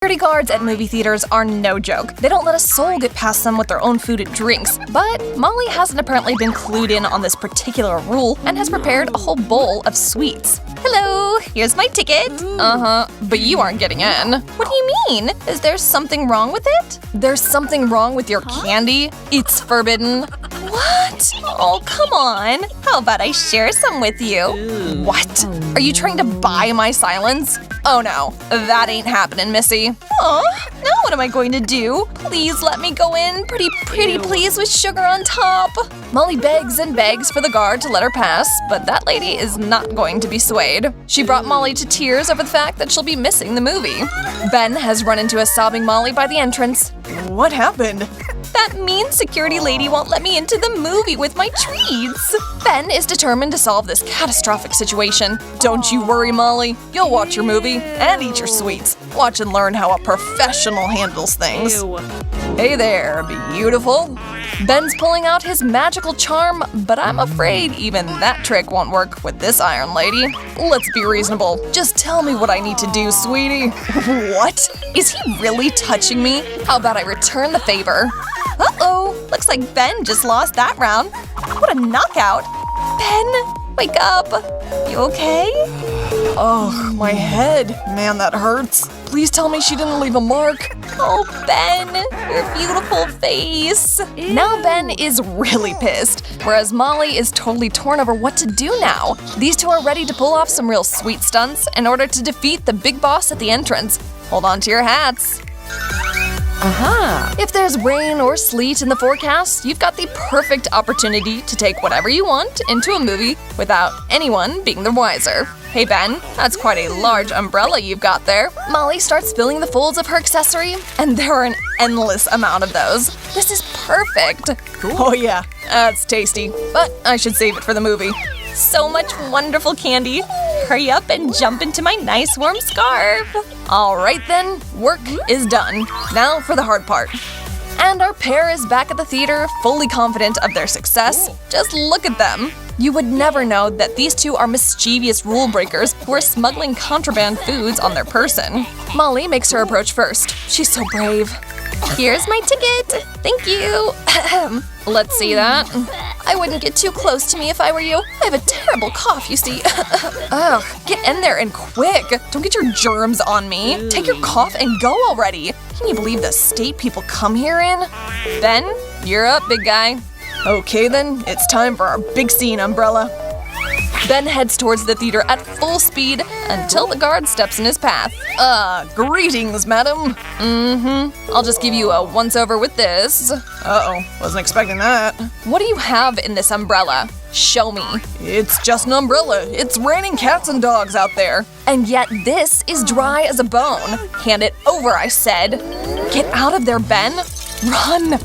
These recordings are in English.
Security guards at movie theaters are no joke. They don't let a soul get past them with their own food and drinks. But Molly hasn't apparently been clued in on this particular rule and has prepared a whole bowl of sweets. Hello, here's my ticket. But you aren't getting in. What do you mean? Is there something wrong with it? There's something wrong with your candy? It's forbidden. What? Oh, come on. How about I share some with you? What? Are you trying to buy my silence? Oh no, that ain't happening, Missy. Aw, now what am I going to do? Please let me go in. Pretty please with sugar on top. Molly begs and begs for the guard to let her pass, but that lady is not going to be swayed. She brought Molly to tears over the fact that she'll be missing the movie. Ben has run into a sobbing Molly by the entrance. What happened? That mean security lady won't let me into the movie with my treats. Ben is determined to solve this catastrophic situation. Don't you worry, Molly. You'll watch your movie and eat your sweets. Watch and learn how a professional handles things. Ew. Hey there, beautiful. Ben's pulling out his magical charm, but I'm afraid even that trick won't work with this iron lady. Let's be reasonable. Just tell me what I need to do, sweetie. What? Is he really touching me? How about I return the favor? Uh-oh, looks like Ben just lost that round. What a knockout. Ben, wake up. You okay? Oh, my head. Man, that hurts. Please tell me she didn't leave a mark. Oh, Ben, your beautiful face. Now Ben is really pissed, whereas Molly is totally torn over what to do now. These two are ready to pull off some real sweet stunts in order to defeat the big boss at the entrance. Hold on to your hats. If there's rain or sleet in the forecast, you've got the perfect opportunity to take whatever you want into a movie without anyone being the wiser. Hey Ben, that's quite a large umbrella you've got there. Molly starts spilling the folds of her accessory, and there are an endless amount of those. This is perfect. Cool. Oh yeah, that's tasty, but I should save it for the movie. So much wonderful candy. Hurry up and jump into my nice warm scarf. All right then, work is done. Now for the hard part. And our pair is back at the theater, fully confident of their success. Just look at them. You would never know that these two are mischievous rule breakers who are smuggling contraband foods on their person. Molly makes her approach first. She's so brave. Here's my ticket. Thank you. Let's see that. I wouldn't get too close to me if I were you. I have a terrible cough, you see. Ugh, get in there and quick. Don't get your germs on me. Take your cough and go already. Can you believe the state people come here in? Ben, you're up, big guy. Okay then, it's time for our big scene, Umbrella. Ben heads towards the theater at full speed until the guard steps in his path. Greetings, madam. I'll just give you a once-over with this. Uh-oh, wasn't expecting that. What do you have in this umbrella? Show me. It's just an umbrella. It's raining cats and dogs out there. And yet this is dry as a bone. Hand it over, I said. Get out of there, Ben. Run.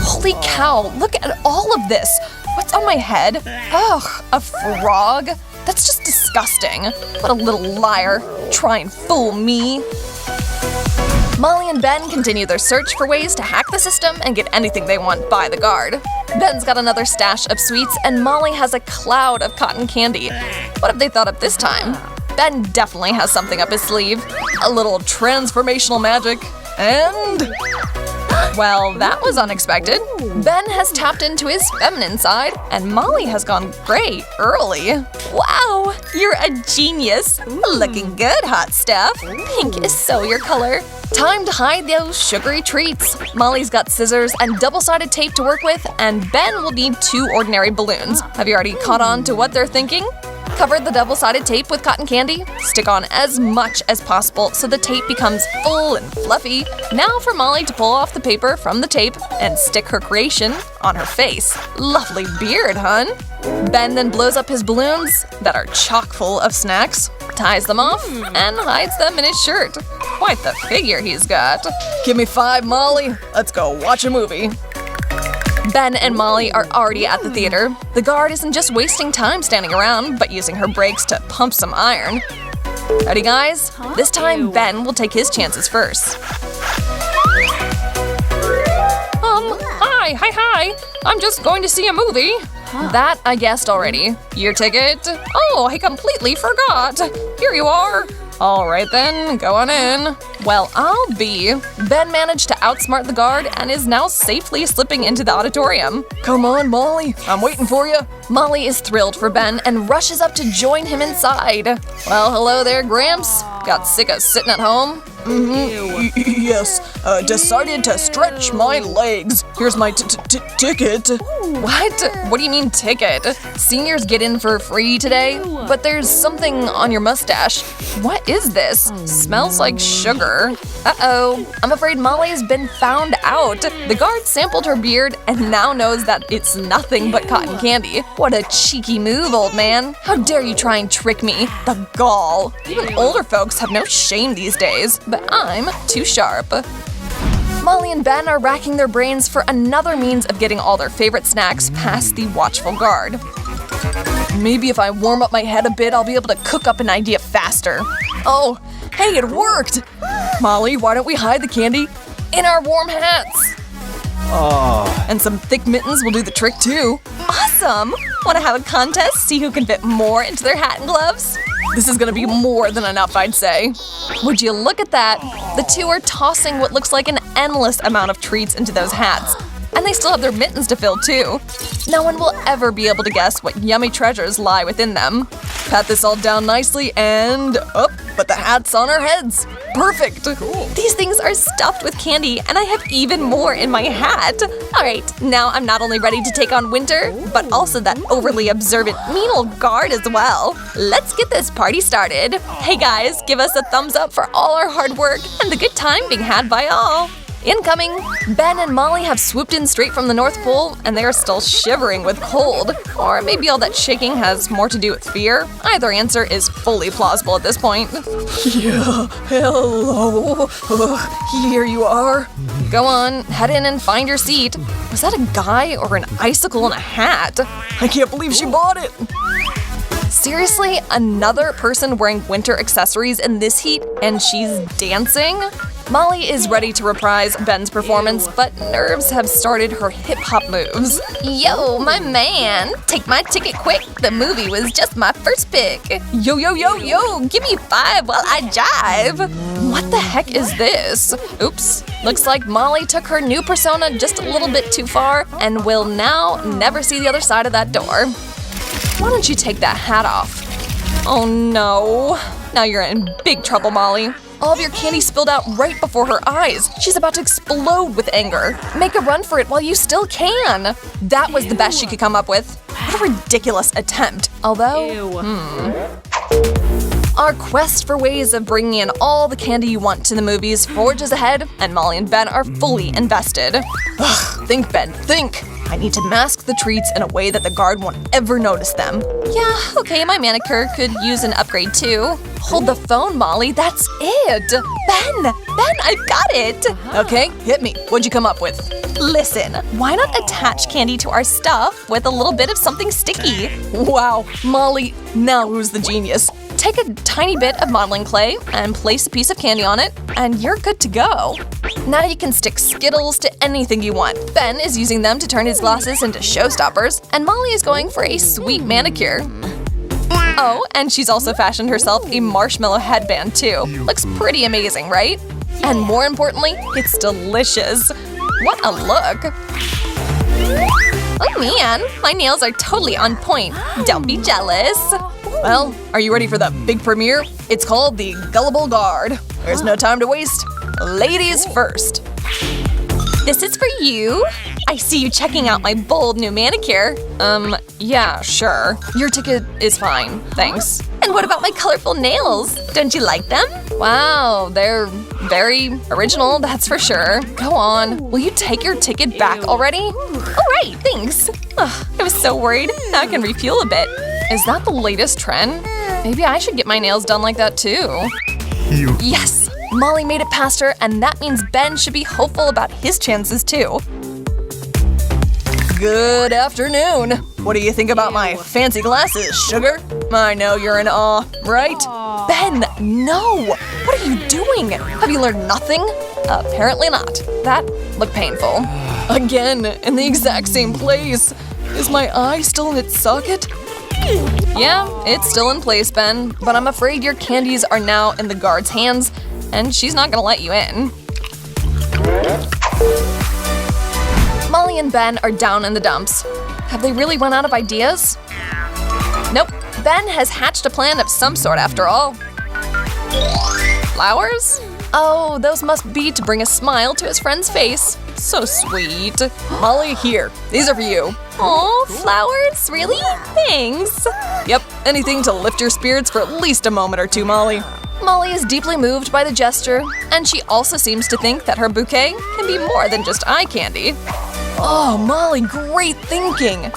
Holy cow, look at all of this. What's on my head? Ugh, a frog? That's just disgusting. What a little liar. Try and fool me. Molly and Ben continue their search for ways to hack the system and get anything they want by the guard. Ben's got another stash of sweets, and Molly has a cloud of cotton candy. What have they thought up this time? Ben definitely has something up his sleeve. A little transformational magic. And... well, that was unexpected. Ben has tapped into his feminine side, and Molly has gone gray early. Wow, you're a genius. Looking good, hot stuff. Pink is so your color. Time to hide those sugary treats. Molly's got scissors and double-sided tape to work with, and Ben will need 2 ordinary balloons. Have you already caught on to what they're thinking? Cover the double-sided tape with cotton candy. Stick on as much as possible so the tape becomes full and fluffy. Now for Molly to pull off the paper from the tape and stick her creation on her face. Lovely beard, hun. Ben then blows up his balloons that are chock full of snacks, ties them off, and hides them in his shirt. Quite the figure he's got. Give me 5, Molly. Let's go watch a movie. Ben and Molly are already at the theater. The guard isn't just wasting time standing around, but using her brakes to pump some iron. Ready, guys? This time, Ben will take his chances first. Hi. I'm just going to see a movie. That I guessed already. Your ticket? Oh, I completely forgot. Here you are. All right then, go on in. Well, I'll be. Ben managed to outsmart the guard and is now safely slipping into the auditorium. Come on, Molly, I'm waiting for you. Molly is thrilled for Ben and rushes up to join him inside. Well, hello there, Gramps. Got sick of sitting at home? Yes, decided to stretch my legs. Here's my ticket. What? What do you mean ticket? Seniors get in for free today? But there's something on your mustache. What is this? Smells like sugar. Uh-oh. I'm afraid Molly's been found out. The guard sampled her beard and now knows that it's nothing but cotton candy. What a cheeky move, old man. How dare you try and trick me? The gall. Even older folks have no shame these days, but I'm too sharp. Molly and Ben are racking their brains for another means of getting all their favorite snacks past the watchful guard. Maybe if I warm up my head a bit, I'll be able to cook up an idea faster. Oh, hey, it worked! Molly, why don't we hide the candy in our warm hats? And some thick mittens will do the trick too. Awesome! Want to have a contest, see who can fit more into their hat and gloves? This is gonna be more than enough, I'd say. Would you look at that? The two are tossing what looks like an endless amount of treats into those hats. And they still have their mittens to fill too. No one will ever be able to guess what yummy treasures lie within them. Pat this all down nicely and put the hats on our heads. Perfect. Cool. These things are stuffed with candy and I have even more in my hat. All right, now I'm not only ready to take on winter, but also that overly observant mean old guard as well. Let's get this party started. Hey guys, give us a thumbs up for all our hard work and the good time being had by all. Incoming! Ben and Molly have swooped in straight from the North Pole, and they are still shivering with cold. Or maybe all that shaking has more to do with fear. Either answer is fully plausible at this point. Yeah, hello. Here you are. Go on, head in and find your seat. Was that a guy or an icicle in a hat? I can't believe she bought it. Seriously, another person wearing winter accessories in this heat, and she's dancing? Molly is ready to reprise Ben's performance, but nerves have started her hip-hop moves. Yo, my man, take my ticket quick. The movie was just my first pick. Yo, yo, yo, yo, give me 5 while I jive. What the heck is this? Oops, looks like Molly took her new persona just a little bit too far and will now never see the other side of that door. Why don't you take that hat off? Oh no, now you're in big trouble, Molly. All of your candy spilled out right before her eyes. She's about to explode with anger. Make a run for it while you still can. That was the best she could come up with. What a ridiculous attempt. Although, Our quest for ways of bringing in all the candy you want to the movies forges ahead, and Molly and Ben are fully invested. Ugh, think, Ben, think. I need to mask the treats in a way that the guard won't ever notice them. Yeah, okay, my manicure could use an upgrade too. Hold the phone, Molly, that's it! Ben, I've got it! Okay, hit me. What'd you come up with? Listen, why not attach candy to our stuff with a little bit of something sticky? Wow, Molly, now who's the genius? Take a tiny bit of modeling clay and place a piece of candy on it, and you're good to go. Now you can stick Skittles to anything you want. Ben is using them to turn his glasses into showstoppers, and Molly is going for a sweet manicure. Oh, and she's also fashioned herself a marshmallow headband too. Looks pretty amazing, right? And more importantly, it's delicious. What a look! Oh man, my nails are totally on point. Don't be jealous. Well, are you ready for the big premiere? It's called the Gullible Guard. There's no time to waste. Ladies first. This is for you. I see you checking out my bold new manicure. Yeah, sure. Your ticket is fine, thanks. And what about my colorful nails? Don't you like them? Wow, they're very original, that's for sure. Go on, will you take your ticket back already? All right, thanks. Ugh, I was so worried. Now I can refuel a bit. Is that the latest trend? Maybe I should get my nails done like that too. Yes! Molly made it past her, and that means Ben should be hopeful about his chances too. Good afternoon. What do you think about my fancy glasses, sugar? I know you're in awe, right? Ben, no! What are you doing? Have you learned nothing? Apparently not. That looked painful. Again, in the exact same place. Is my eye still in its socket? Yeah, it's still in place, Ben, but I'm afraid your candies are now in the guard's hands, and she's not gonna let you in. Molly and Ben are down in the dumps. Have they really run out of ideas? Nope, Ben has hatched a plan of some sort after all. Flowers? Oh, those must be to bring a smile to his friend's face. So sweet. Molly, here. These are for you. Aw, flowers? Really? Thanks. Yep, anything to lift your spirits for at least a moment or two, Molly. Molly is deeply moved by the gesture, and she also seems to think that her bouquet can be more than just eye candy. Oh, Molly, great thinking.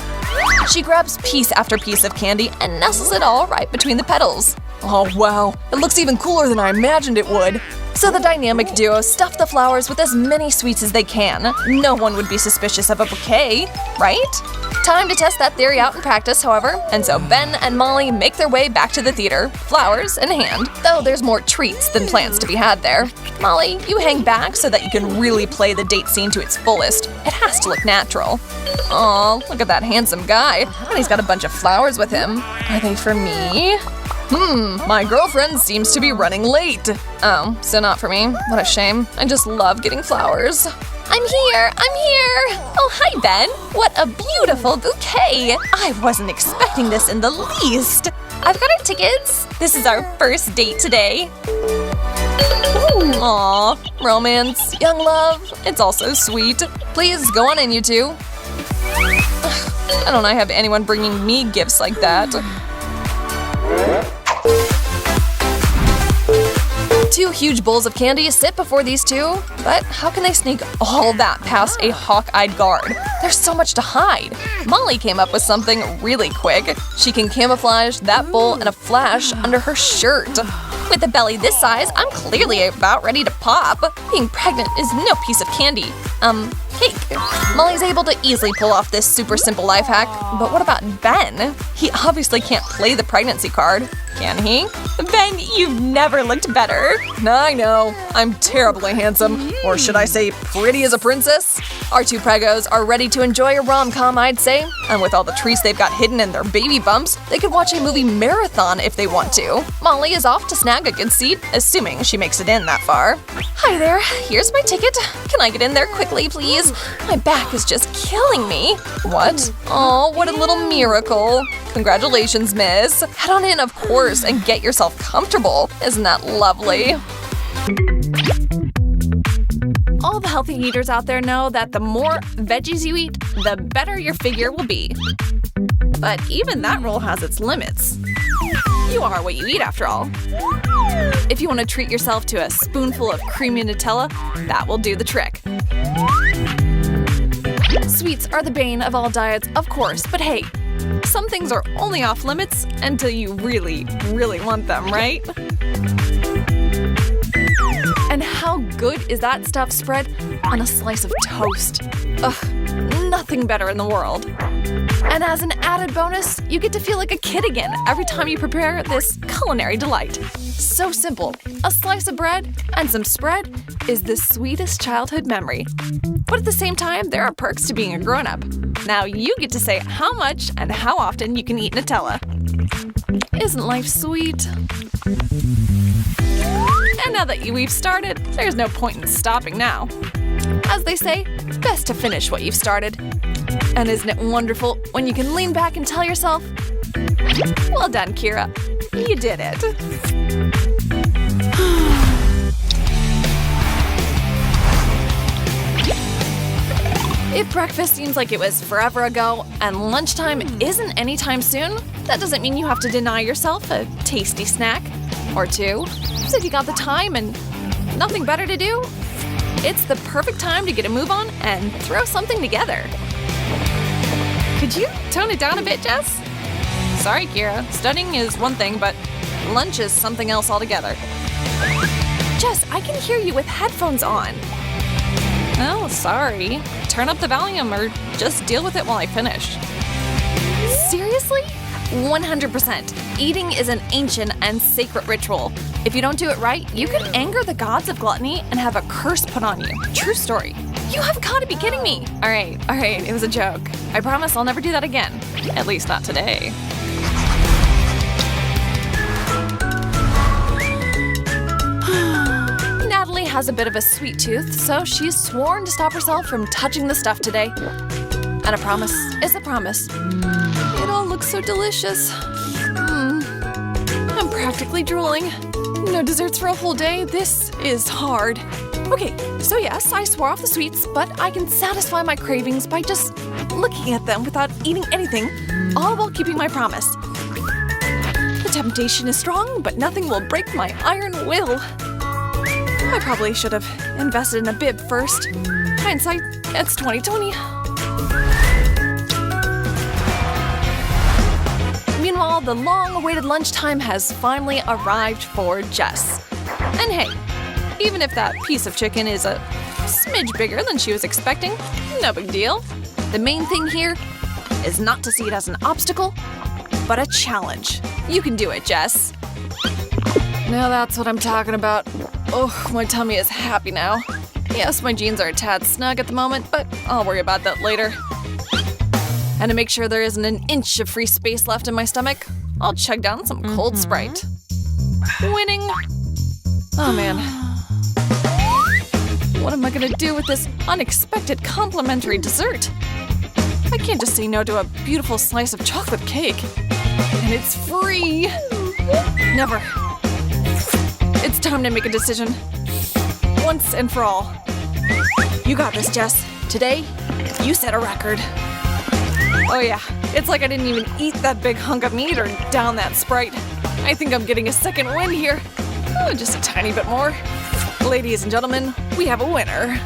She grabs piece after piece of candy and nestles it all right between the petals. Oh, wow. It looks even cooler than I imagined it would. So the dynamic duo stuff the flowers with as many sweets as they can. No one would be suspicious of a bouquet, right? Time to test that theory out in practice, however, and so Ben and Molly make their way back to the theater, flowers in hand, though there's more treats than plants to be had there. Molly, you hang back so that you can really play the date scene to its fullest. It has to look natural. Aw, look at that handsome guy, and he's got a bunch of flowers with him. Are they for me? My girlfriend seems to be running late. Oh, so not for me. What a shame. I just love getting flowers. I'm here! Oh, hi, Ben. What a beautiful bouquet. I wasn't expecting this in the least. I've got our tickets. This is our first date today. Aw, romance, young love. It's all so sweet. Please, go on in, you two. I don't have anyone bringing me gifts like that. 2 huge bowls of candy sit before these two, but how can they sneak all that past a hawk-eyed guard? There's so much to hide. Molly came up with something really quick. She can camouflage that bowl in a flash under her shirt. With a belly this size, I'm clearly about ready to pop. Being pregnant is no piece of candy. Cake. Molly's able to easily pull off this super simple life hack, but what about Ben? He obviously can't play the pregnancy card, can he? Ben, you've never looked better. I know. I'm terribly handsome, or should I say pretty as a princess? Our 2 pregos are ready to enjoy a rom-com, I'd say, and with all the treats they've got hidden in their baby bumps, they could watch a movie marathon if they want to. Molly is off to snag a good seat, assuming she makes it in that far. Hi there, here's my ticket. Can I get in there quickly, please? My back is just killing me. What? Oh, what a little miracle. Congratulations, miss. Head on in, of course, and get yourself comfortable. Isn't that lovely? All the healthy eaters out there know that the more veggies you eat, the better your figure will be. But even that rule has its limits. You are what you eat, after all. If you want to treat yourself to a spoonful of creamy Nutella, that will do the trick. Sweets are the bane of all diets, of course, but hey, some things are only off limits until you really, really want them, right? And how good is that stuff spread on a slice of toast? Ugh, nothing better in the world. And as an added bonus, you get to feel like a kid again every time you prepare this culinary delight. So simple. A slice of bread and some spread is the sweetest childhood memory. But at the same time, there are perks to being a grown-up. Now you get to say how much and how often you can eat Nutella. Isn't life sweet? And now that we've started, there's no point in stopping now. As they say, best to finish what you've started. And isn't it wonderful when you can lean back and tell yourself, well done, Kira. You did it. If breakfast seems like it was forever ago and lunchtime isn't anytime soon, that doesn't mean you have to deny yourself a tasty snack or two. So if you got the time and nothing better to do, it's the perfect time to get a move on and throw something together. Could you tone it down a bit, Jess? Sorry, Kira. Studying is one thing, but lunch is something else altogether. Jess, I can hear you with headphones on. Oh, sorry. Turn up the volume or just deal with it while I finish. Seriously? 100%. Eating is an ancient and sacred ritual. If you don't do it right, you can anger the gods of gluttony and have a curse put on you. True story. You have got to be kidding me. All right, it was a joke. I promise I'll never do that again. At least not today. has a bit of a sweet tooth, so she's sworn to stop herself from touching the stuff today. And a promise is a promise. It all looks so delicious. I'm practically drooling. No desserts for a whole day. This is hard. Okay, so yes, I swore off the sweets, but I can satisfy my cravings by just looking at them without eating anything, all while keeping my promise. The temptation is strong, but nothing will break my iron will. I probably should have invested in a bib first. Hindsight, it's 2020. Meanwhile, the long-awaited lunchtime has finally arrived for Jess. And hey, even if that piece of chicken is a smidge bigger than she was expecting, no big deal. The main thing here is not to see it as an obstacle, but a challenge. You can do it, Jess. Now that's what I'm talking about. Oh, my tummy is happy now. Yes, my jeans are a tad snug at the moment, but I'll worry about that later. And to make sure there isn't an inch of free space left in my stomach, I'll chug down some cold Sprite. Winning. Oh man. What am I gonna do with this unexpected complimentary dessert? I can't just say no to a beautiful slice of chocolate cake. And it's free. Never. It's time to make a decision. Once and for all. You got this, Jess. Today, you set a record. Oh yeah, it's like I didn't even eat that big hunk of meat or down that Sprite. I think I'm getting a second win here. Oh, just a tiny bit more. Ladies and gentlemen, we have a winner.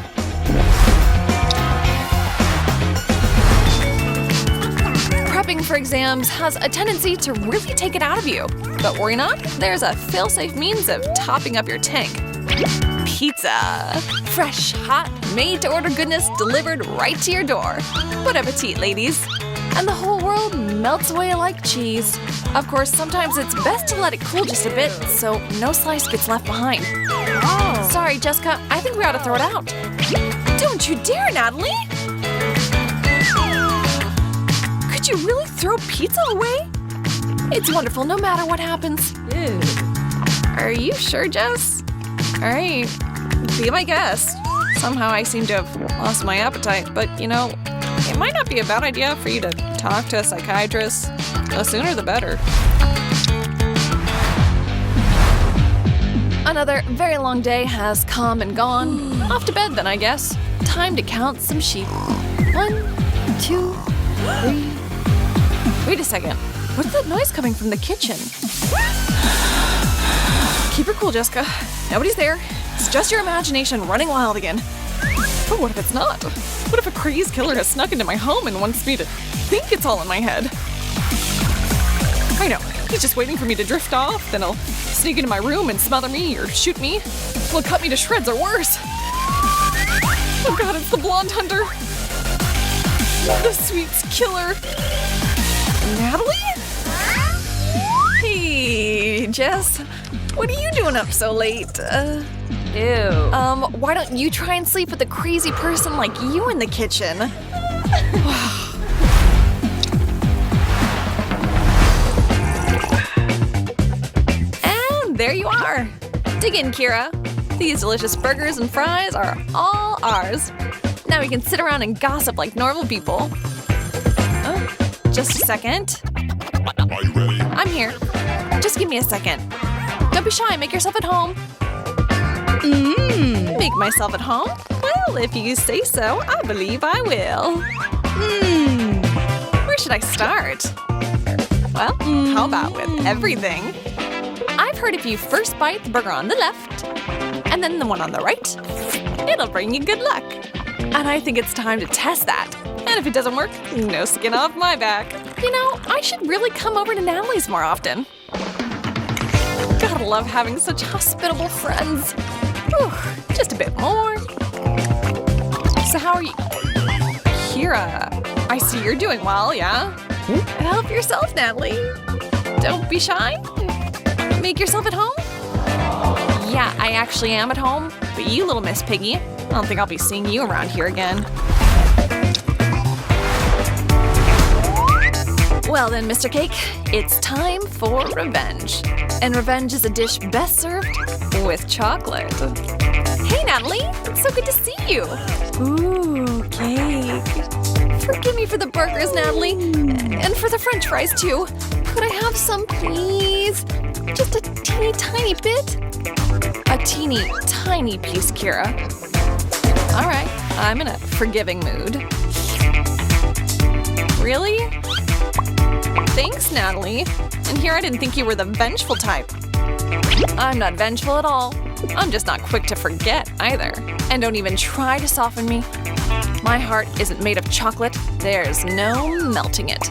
Prepping for exams has a tendency to really take it out of you. But worry not, there's a fail-safe means of topping up your tank. Pizza. Fresh, hot, made-to-order goodness delivered right to your door. Bon appetit, ladies. And the whole world melts away like cheese. Of course, sometimes it's best to let it cool just a bit, so no slice gets left behind. Oh. Sorry, Jessica, I think we ought to throw it out. Don't you dare, Natalie! Could you really throw pizza away? It's wonderful no matter what happens. Ew. Are you sure, Jess? All right, be my guest. Somehow I seem to have lost my appetite, but you know, it might not be a bad idea for you to talk to a psychiatrist. The sooner the better. Another very long day has come and gone. Off to bed then, I guess. Time to count some sheep. 1, 2, 3. Wait a second. What's that noise coming from the kitchen? Keep her cool, Jessica. Nobody's there. It's just your imagination running wild again. But what if it's not? What if a crazed killer has snuck into my home and wants me to think it's all in my head? I know. He's just waiting for me to drift off, then he'll sneak into my room and smother me or shoot me. He'll cut me to shreds or worse. Oh god, it's the blonde hunter. The sweets killer. Natalie? Hey, Jess. What are you doing up so late? Ew. Why don't you try and sleep with a crazy person like you in the kitchen? And there you are. Dig in, Kira. These delicious burgers and fries are all ours. Now we can sit around and gossip like normal people. Oh, just a second. Are you ready? I'm here. Just give me a second. Don't be shy, make yourself at home. Make myself at home? Well, if you say so, I believe I will. Where should I start? Well, how about with everything? I've heard if you first bite the burger on the left, and then the one on the right, it'll bring you good luck. And I think it's time to test that. And if it doesn't work, no skin off my back. You know, I should really come over to Natalie's more often. Gotta love having such hospitable friends. Whew, just a bit more. So how are you? Kira, I see you're doing well, yeah? Help yourself, Natalie. Don't be shy. Make yourself at home. Yeah, I actually am at home, but you little Miss Piggy, I don't think I'll be seeing you around here again. Well then, Mr. Cake, it's time for revenge. And revenge is a dish best served with chocolate. Hey, Natalie. It's so good to see you. Ooh, cake. Forgive me for the burgers, Natalie. And for the french fries, too. Could I have some, please? Just a teeny tiny bit? A teeny tiny piece, Kira. All right, I'm in a forgiving mood. Really? Thanks, Natalie. And here I didn't think you were the vengeful type. I'm not vengeful at all. I'm just not quick to forget either. And don't even try to soften me. My heart isn't made of chocolate. There's no melting it.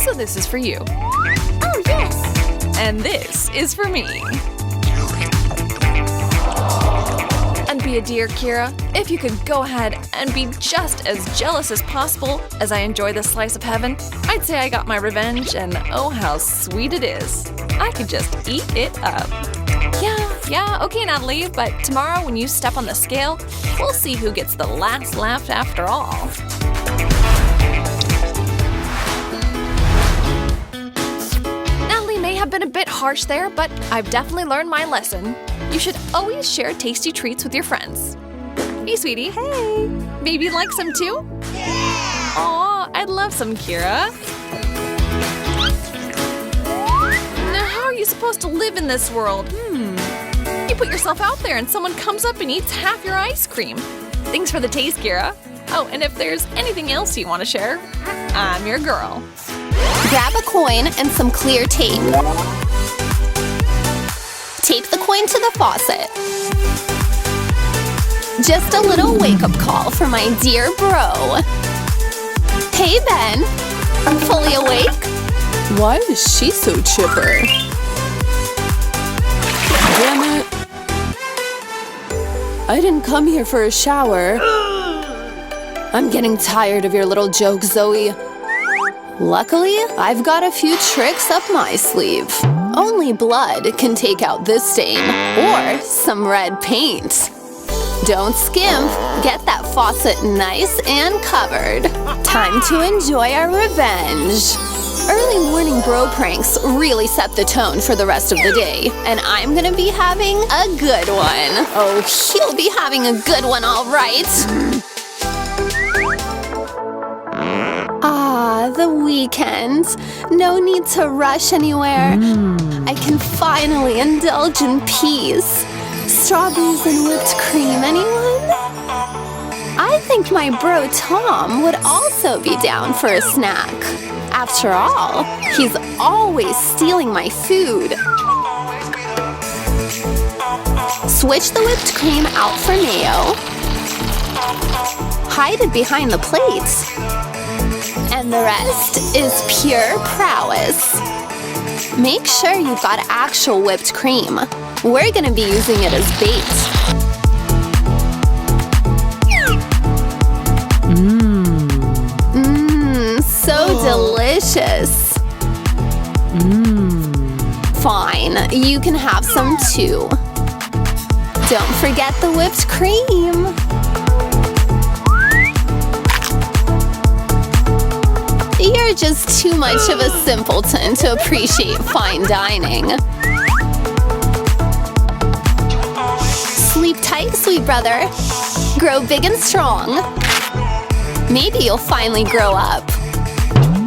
So this is for you. Oh, yes! And this is for me. And be a dear, Kira. If you could go ahead and be just as jealous as possible as I enjoy this slice of heaven, I'd say I got my revenge, and oh, how sweet it is. I could just eat it up. Yeah, okay, Natalie, but tomorrow when you step on the scale, we'll see who gets the last laugh after all. Natalie may have been a bit harsh there, but I've definitely learned my lesson. You should always share tasty treats with your friends. Hey, sweetie. Hey. Maybe you'd like some too? Yeah! Aw, I'd love some, Kira. Now, how are you supposed to live in this world? You put yourself out there and someone comes up and eats half your ice cream. Thanks for the taste, Kira. Oh, and if there's anything else you want to share, I'm your girl. Grab a coin and some clear tape. Tape the coin to the faucet. Just a little wake-up call for my dear bro. Hey, Ben. Fully awake? Why is she so chipper? Damn it. I didn't come here for a shower. I'm getting tired of your little jokes, Zoe. Luckily, I've got a few tricks up my sleeve. Only blood can take out this stain, or some red paint. Don't skimp. Get that faucet nice and covered. Time to enjoy our revenge. Early morning bro pranks really set the tone for the rest of the day, and I'm gonna be having a good one. Oh, he'll be having a good one, all right. Ah, the weekend. No need to rush anywhere. I can finally indulge in peace. Strawberries and whipped cream, anyone? I think my bro Tom would also be down for a snack. After all, he's always stealing my food. Switch the whipped cream out for mayo. Hide it behind the plates. And the rest is pure prowess. Make sure you've got actual whipped cream. We're gonna be using it as bait. So delicious. Fine, you can have some too. Don't forget the whipped cream. You're just too much of a simpleton to appreciate fine dining. Sleep tight, sweet brother. Grow big and strong. Maybe you'll finally grow up.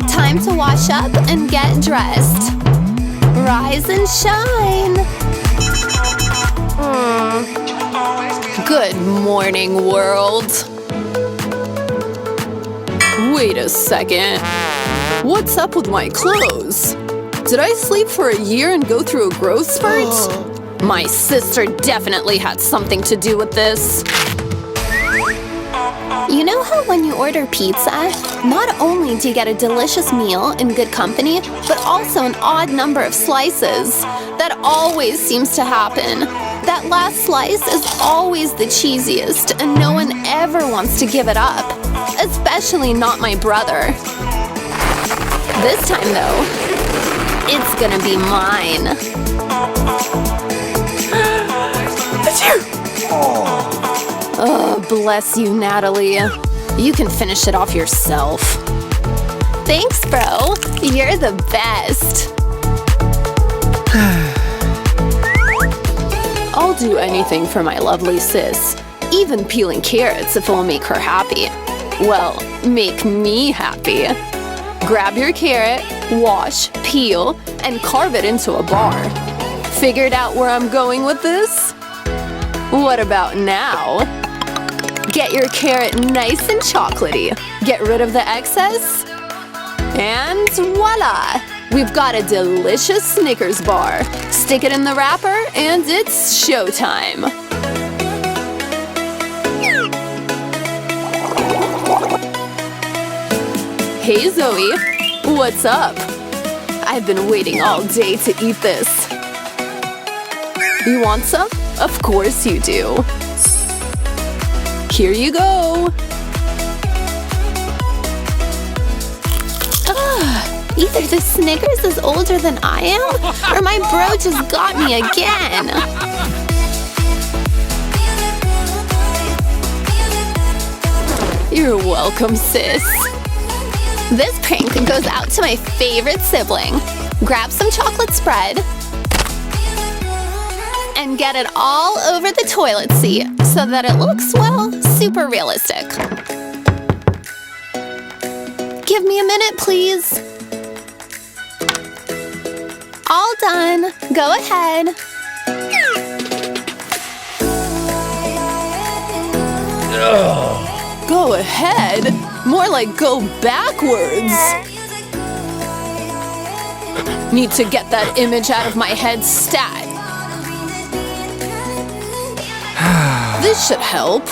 Time to wash up and get dressed. Rise and shine. Good morning, world. Wait a second. What's up with my clothes? Did I sleep for a year and go through a growth spurt? My sister definitely had something to do with this. You know how when you order pizza, not only do you get a delicious meal in good company, but also an odd number of slices? That always seems to happen. That last slice is always the cheesiest, and no one ever wants to give it up. Especially not my brother. This time, though, it's gonna be mine. Oh, bless you, Natalie. You can finish it off yourself. Thanks, bro. You're the best. I'll do anything for my lovely sis. even peeling carrots if it will make her happy. Well, make me happy. Grab your carrot, wash, peel, and carve it into a bar. Figured out where I'm going with this? What about now? Get your carrot nice and chocolatey. Get rid of the excess. And voila! We've got a delicious Snickers bar. Stick it in the wrapper and it's showtime. Hey Zoe, what's up? I've been waiting all day to eat this. You want some? Of course you do. Here you go. Either the Snickers is older than I am, or my bro just got me again. You're welcome, sis. This prank goes out to my favorite sibling. Grab some chocolate spread and get it all over the toilet seat so that it looks, well, super realistic. Give me a minute, please. All done. Go ahead. Go ahead? More like go backwards. Need to get that image out of my head stat. This should help.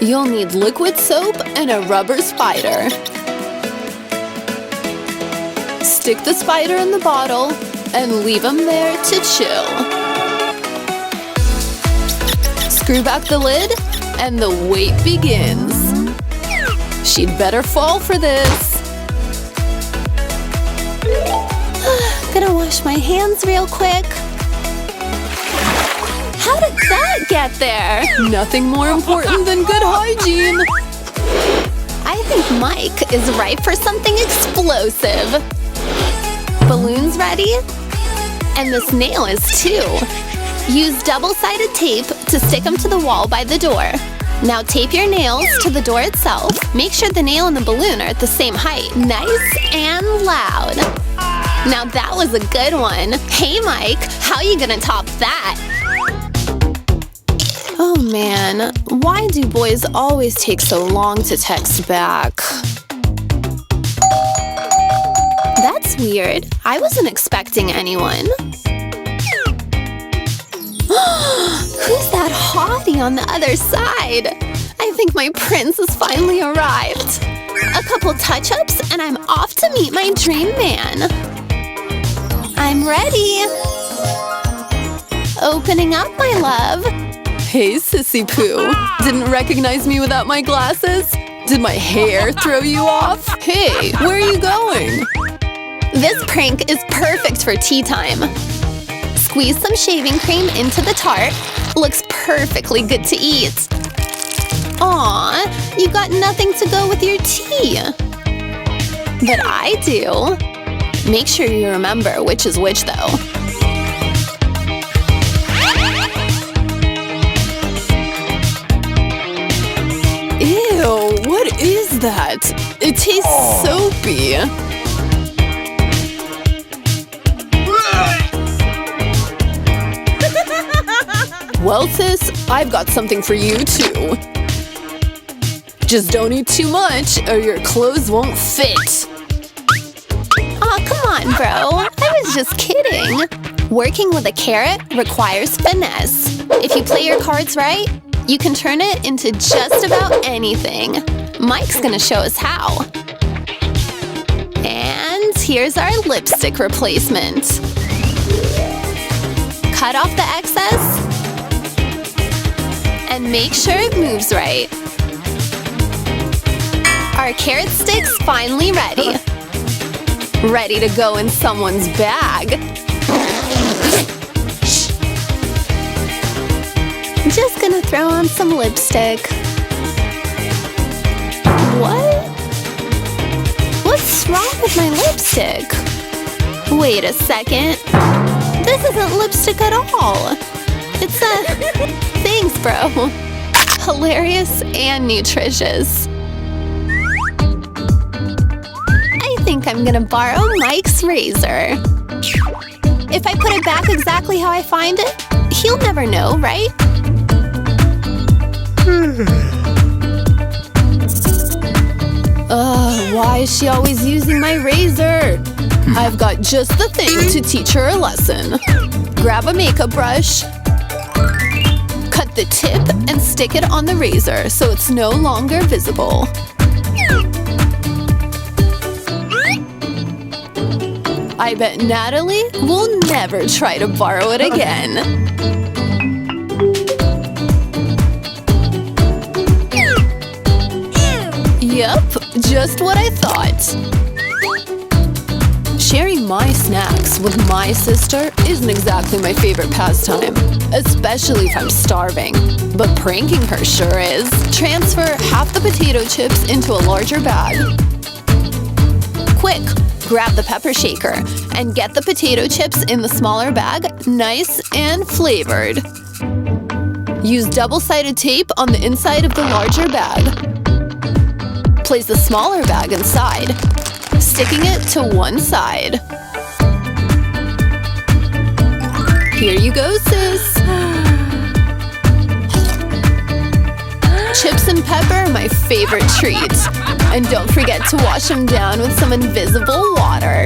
You'll need liquid soap and a rubber spider. Stick the spider in the bottle and leave him there to chill. Screw back the lid and the wait begins. She'd better fall for this. Gonna wash my hands real quick. How did that get there? Nothing more important than good hygiene. I think Mike is ripe for something explosive. Balloons ready? And this nail is too. Use double-sided tape to stick them to the wall by the door. Now tape your nails to the door itself. Make sure the nail and the balloon are at the same height. Nice and loud. Now that was a good one. Hey Mike, how you gonna top that? Oh man, why do boys always take so long to text back? That's weird. I wasn't expecting anyone. Who's that hottie on the other side? I think my prince has finally arrived. A couple touch-ups and I'm off to meet my dream man. I'm ready. Opening up, my love. Hey, Sissy Pooh. Didn't recognize me without my glasses? Did my hair throw you off? Hey, where are you going? This prank is perfect for tea time. Squeeze some shaving cream into the tart. Looks perfectly good to eat. Aw, you got nothing to go with your tea. But I do. Make sure you remember which is which, though. Ew, what is that? It tastes soapy. Well, sis, I've got something for you, too. Just don't eat too much, or your clothes won't fit. Aw, come on, bro. I was just kidding. Working with a carrot requires finesse. If you play your cards right, you can turn it into just about anything. Mike's gonna show us how. And here's our lipstick replacement. Cut off the excess and make sure it moves right. Our carrot stick's finally ready. Ready to go in someone's bag. Just gonna throw on some lipstick. What? What's wrong with my lipstick? Wait a second. This isn't lipstick at all. Thanks, bro. Hilarious and nutritious. I think I'm gonna borrow Mike's razor. If I put it back exactly how I find it, he'll never know, right? Why is she always using my razor? I've got just the thing to teach her a lesson. Grab a makeup brush, cut the tip and stick it on the razor so it's no longer visible. I bet Natalie will never try to borrow it again. Yep, just what I thought. Sharing my snacks with my sister isn't exactly my favorite pastime, especially if I'm starving. But pranking her sure is. Transfer half the potato chips into a larger bag. Quick, grab the pepper shaker and get the potato chips in the smaller bag, nice and flavored. Use double-sided tape on the inside of the larger bag. Place the smaller bag inside, sticking it to one side. Here you go, sis. Chips and pepper are my favorite treat. And don't forget to wash them down with some invisible water.